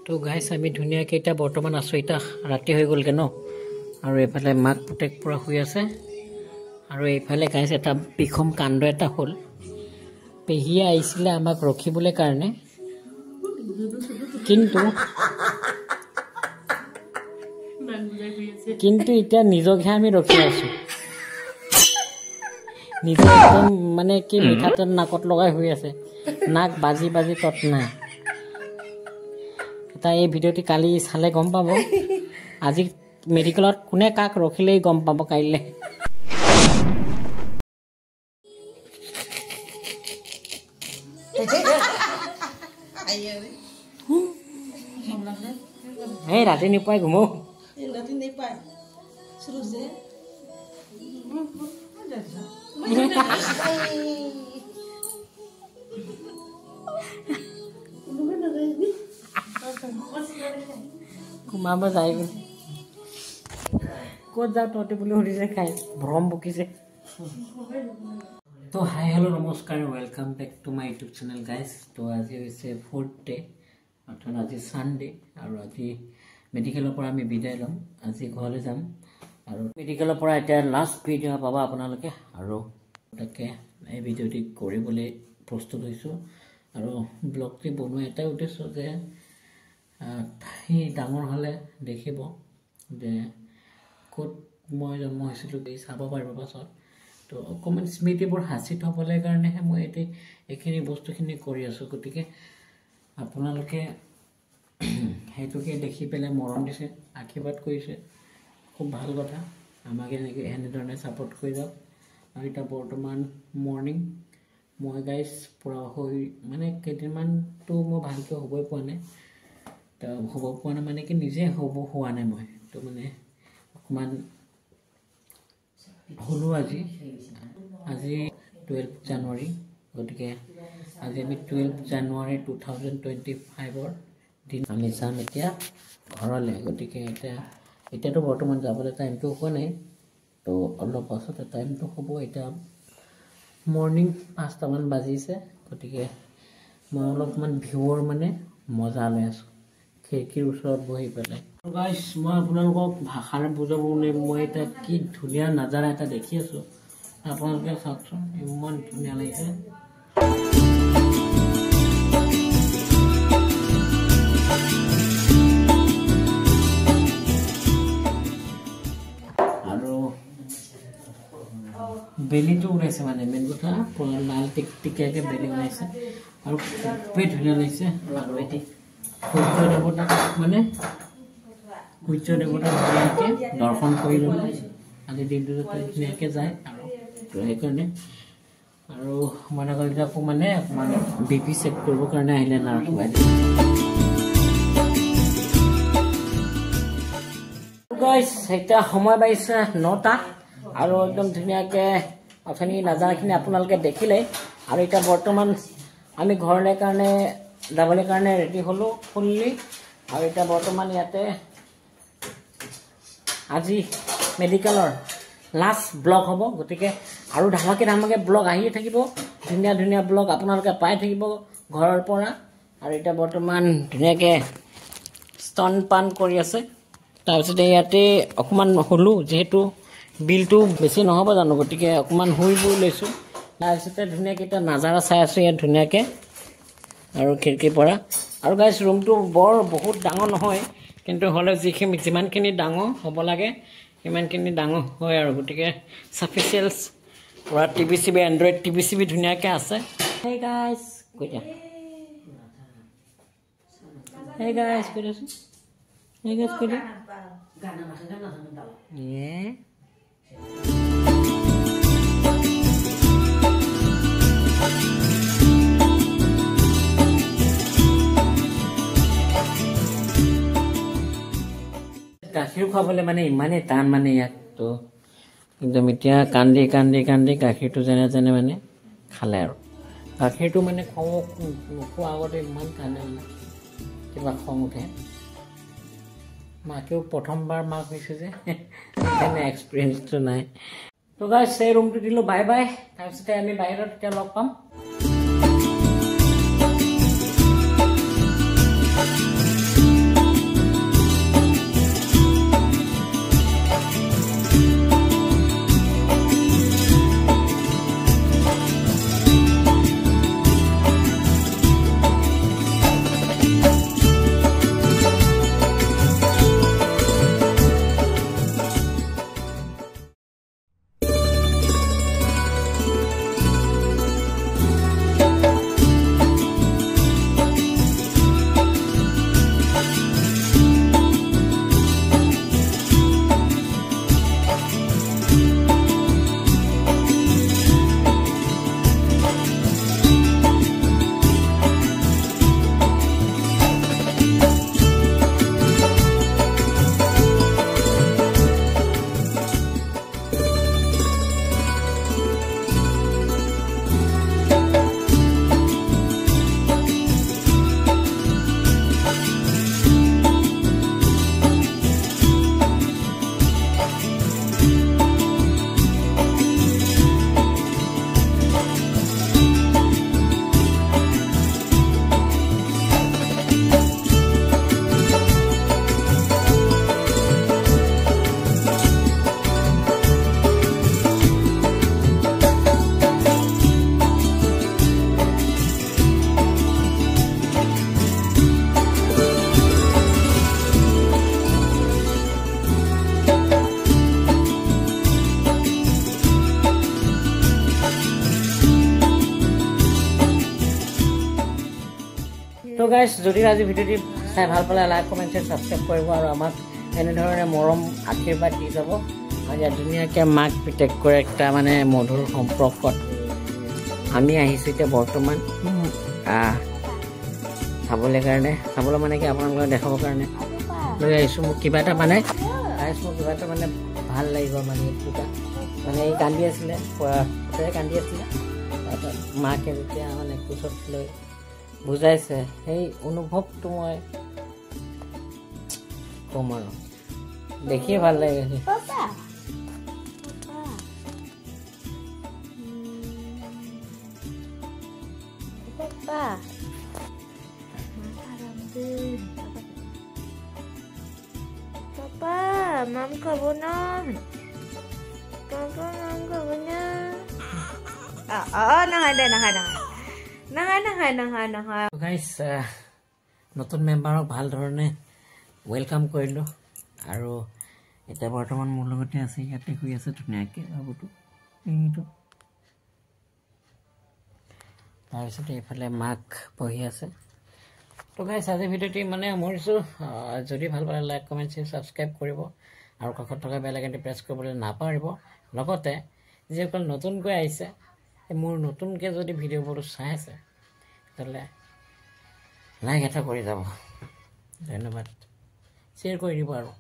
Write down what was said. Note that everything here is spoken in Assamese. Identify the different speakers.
Speaker 1: তো গাইছ আমি ধুনীয়াকৈ এতিয়া বৰ্তমান আছোঁ এতিয়া ৰাতি হৈ গ'লগৈ ন আৰু এইফালে মাক পুতেক পূৰা শুই আছে আৰু এইফালে গাইছ এটা বিষম কাণ্ড এটা হ'ল পেহীয়ে আহিছিলে আমাক ৰখিবলৈ কাৰণে কিন্তু এতিয়া নিজকহে আমি ৰখি আছোঁ নিজে একদম মানে কি মিঠাতেল নাকত লগাই শুই আছে নাক বাজি বাজি তত নাই তাই এই ভিডিঅ'টি কালি চালে গম পাব আজি মেডিকেলত কোনে কাক ৰখিলেই গম পাব কাইলৈ এই ৰাতি নিপাই ঘুমো ঘুমাব যায় ক'ত যাওঁ তহঁতে বুলি সুধিছে খাই ভ্ৰম বকিছে তো হাই হেল্ল' নমস্কাৰ welcome back to my YouTube channel guys তো আজি হৈছে 4th ডে অৰ্থাৎ আজি ছানডে আৰু আজি মেডিকেলৰ পৰা আমি বিদায় ল'ম আজি ঘৰলৈ যাম আৰু মেডিকেলৰ পৰা এতিয়া লাষ্ট ভিডিঅ' পাব আপোনালোকে আৰু তাকে এই ভিডিঅ'টি কৰিবলৈ প্ৰস্তুত হৈছোঁ আৰু ব্লগটি বনোৱা এটাই উদ্দেশ্য যে সি ডাঙৰ হ'লে দেখিব যে ক'ত মই জন্ম হৈছিলোঁ চাব পাৰিব পাছত তো অকণমান স্মৃতিবোৰ সাঁচি থ'বলৈ কাৰণেহে মই এতিয়া এইখিনি বস্তুখিনি কৰি আছোঁ গতিকে আপোনালোকে সেইটোকে দেখি পেলাই মৰম দিছে আশীৰ্বাদ কৰিছে খুব ভাল কথা আমাক এনেধৰণে ছাপোৰ্ট কৰি যাওক আৰু এতিয়া বৰ্তমান মৰ্ণিং মই গাইজ পূৰা হৈ মানে কেইদিনমানটো মই ভালকৈ হ'বই পোৱা নাই তো হ'ব পোৱা নাই মানে কি নিজে হোৱা নাই মই তো মানে অকণমান হ'লোঁ আজি 12 জানুৱাৰী গতিকে আজি আমি 12 জানুৱাৰী 2025ৰ দিন আমি যাম এতিয়া ঘৰলৈ গতিকে এতিয়াতো বৰ্তমান যাবলৈ টাইমটো হোৱা নাই তো অলপ পাছতে টাইমটো হ'ব এতিয়া মৰ্ণিং 5টামান বাজিছে গতিকে মই অলপমান ভিউৰ মানে মজা লৈ আছোঁ খিৰিকীৰ ওচৰত বহি পেলাই গাইছ মই আপোনালোকক ভাষাৰে বুজাব মই এতিয়া কি ধুনীয়া নাজাৰা এটা দেখি আছোঁ আপোনালোকে চাওকচোন ইমান ধুনীয়া লাগিছে আৰু বেলিটো ওলাইছে মানে মেইন কথা পুৰা লাল টিকটিকীয়াকৈ বেলি ওলাইছে আৰু খুবেই ধুনীয়া লাগিছে আৰু এতিয়া সূৰ্য দেৱতাক মানে সূৰ্য দেৱতাক ধুনীয়াকৈ দৰ্শন কৰি ল'লে আজি দিনটো যাতে ধুনীয়াকৈ যায় আৰু সেইকাৰণে আৰু মানে আকৌ মানে অকণমান BP চেক কৰিবৰ কাৰণে আহিলে নাৰ্ছ বাইদেউ এতিয়া সময় বাঢ়িছে 9টা আৰু একদম ধুনীয়াকৈ অথনি নাজানাখিনি আপোনালোকে দেখিলেই আৰু এতিয়া বৰ্তমান আমি ঘৰলৈ কাৰণে যাবলৈ কাৰণে ৰেডি হ'লোঁ ফুল্লি আৰু এতিয়া বৰ্তমান ইয়াতে আজি মেডিকেলৰ লাষ্ট ব্লগ হ'ব গতিকে আৰু ধামাকে ব্লগ আহিয়ে থাকিব ধুনীয়া ধুনীয়া ব্লগ আপোনালোকে পাই থাকিব ঘৰৰ পৰা আৰু এতিয়া বৰ্তমান ধুনীয়াকৈ স্তনপান কৰি আছে তাৰপিছতে ইয়াতে অকণমান হ'লোঁ যিহেতু বিলটো বেছি নহ'ব জানো গতিকে অকণমান শুই বৈ লৈছোঁ তাৰপিছতে ধুনীয়াকৈ এতিয়া নাজাৰা চাই আছোঁ ইয়াত ধুনীয়াকৈ আৰু খিৰিকীৰ পৰা আৰু গাইছ ৰুমটো বহুত ডাঙৰ নহয় কিন্তু হ'লে যিমানখিনি ডাঙৰ হ'ব লাগে সিমানখিনি ডাঙৰ হয় আৰু গতিকে চাফিচিয়েঞ্চ পূৰা টিভি এণ্ড্ৰইড টিভি ধুনীয়াকৈ আছে হেই গাইছ কৈ দিয়া হেই গাইছ কৈ দিয়াচোন হেই গাইছ কৈ দিয়া গাখীৰ খুৱাবলৈ মানে ইমানেই টান মানে ইয়াত তো একদম এতিয়া কান্দি গাখীৰটো যেনে মানে খালে আৰু গাখীৰটো মানে নোখোৱা আগতে ইমান কান্দে মানে কিবা খং উঠে মাকেও প্ৰথমবাৰ মাক হৈছে যে সেইকাৰণে এক্সপিৰিয়েঞ্চটো নাই তো গাইছ এই ৰুমটো দিলোঁ বাই বাই তাৰপিছতে আমি বাহিৰত এতিয়া লগ পাম গাইজ যদি আজি ভিডিঅ'টি চাই ভাল পালে লাইক কমেণ্ট শ্বেয়াৰ ছাবস্ক্ৰাইব কৰিব আৰু আমাক এনেধৰণে মৰম আশীৰ্বাদ দি যাব আৰু ইয়াত ধুনীয়াকৈ মাক পিতেক কৰে একটা মানে মধুৰ সম্পৰ্কত আমি আহিছোঁ এতিয়া বৰ্তমান চাবলৈ মানে কি আপোনালোকক দেখাবৰ কাৰণে লৈ আহিছোঁ মোক কিবা এটা মানে ভাল লাগিব মানে এইটো মানে এই কান্দি আছিলে কান্দি আছিলে তাৰপিছত মাকে যেতিয়া মানে কোচত লৈ বুজাইছে সেই অনুভৱটো মই ক'ম আৰু দেখিয়ে ভাল লাগে
Speaker 2: Papa, Mom kabunan. Papa, Mom kabunan. Naha.
Speaker 1: Guys নতুন মেম্বাৰক ভাল ধৰণে ৱেলকাম কৰিলোঁ আৰু এতিয়া বৰ্তমান মোৰ লগতে আছে ইয়াতে শুই আছে ধুনীয়াকৈ বাবুটো এইটো তাৰপিছতে এইফালে মাক বহি আছে তো গাইজ আজি ভিডিঅ'টি মানে সামৰিছোঁ যদি ভাল পালে লাইক কমেণ্ট শ্বেয়াৰ ছাবস্ক্ৰাইব কৰিব আৰু কাষত থকা বেল আইকনটো প্ৰেছ কৰিবলৈ নাপাহৰিব লগতে যিসকল নতুনকৈ আহিছে মোৰ নতুনকৈ যদি ভিডিঅ'বোৰটো চাই আছে তেতিয়াহ'লে লাইক এটা কৰি যাব ধন্যবাদ শ্বেয়াৰ কৰি দিব আৰু